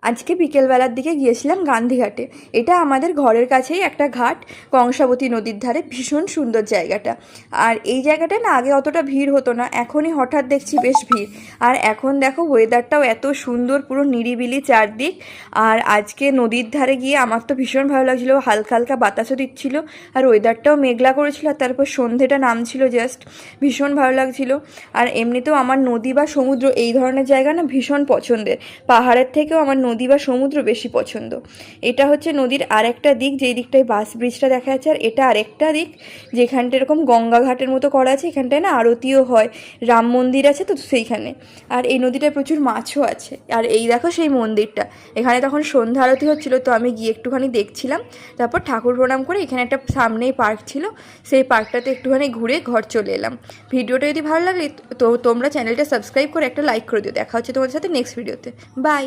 আজকে বিকেলবেলার দিকে গিয়েছিলাম গান্ধীঘাটে। এটা আমাদের ঘরের কাছেই একটা ঘাট, কংসাবতী নদীর ধারে। ভীষণ সুন্দর জায়গাটা। আর এই জায়গাটা না আগে অতটা ভিড় হতো না, এখনই হঠাৎ দেখছি বেশ ভিড়। আর এখন দেখো ওয়েদারটাও এত সুন্দর, পুরো নিরিবিলি চারদিক। আর আজকে নদীর ধারে গিয়ে আমার তো ভীষণ ভালো লাগছিলো, হালকা হালকা বাতাসও দিচ্ছিল, আর ওয়েদারটাও মেঘলা করেছিল, আর তারপর সন্ধেটা নামছিল জাস্ট, ভীষণ ভালো লাগছিল। আর এমনিতেও আমার নদী বা সমুদ্র এই ধরনের জায়গা না ভীষণ পছন্দের। পাহাড়ের থেকেও আমার নদী বা সমুদ্র বেশি পছন্দ। এটা হচ্ছে নদীর আরেকটা দিক, যেই দিকটায় বাস ব্রিজটা দেখা যাচ্ছে। আর এটা আরেকটা দিক যেখানটা এরকম গঙ্গা ঘাটের মতো করা আছে, এখানটায় না আরতিও হয়, রাম মন্দির আছে তো সেইখানে। আর এই নদীটায় প্রচুর মাছও আছে। আর এই দেখো সেই মন্দিরটা, এখানে তখন সন্ধ্যা আরতি হচ্ছিলো, তো আমি গিয়ে একটুখানি দেখছিলাম। তারপর ঠাকুর প্রণাম করে এখানে একটা সামনেই পার্ক ছিল, সেই পার্কটাতে একটুখানি ঘুরে ঘর চলে এলাম। ভিডিওটা যদি ভালো লাগলে তো তোমরা চ্যানেলটা সাবস্ক্রাইব করে একটা লাইক করে দিও। দেখা হচ্ছে তোমাদের সাথে নেক্সট ভিডিওতে। বাই।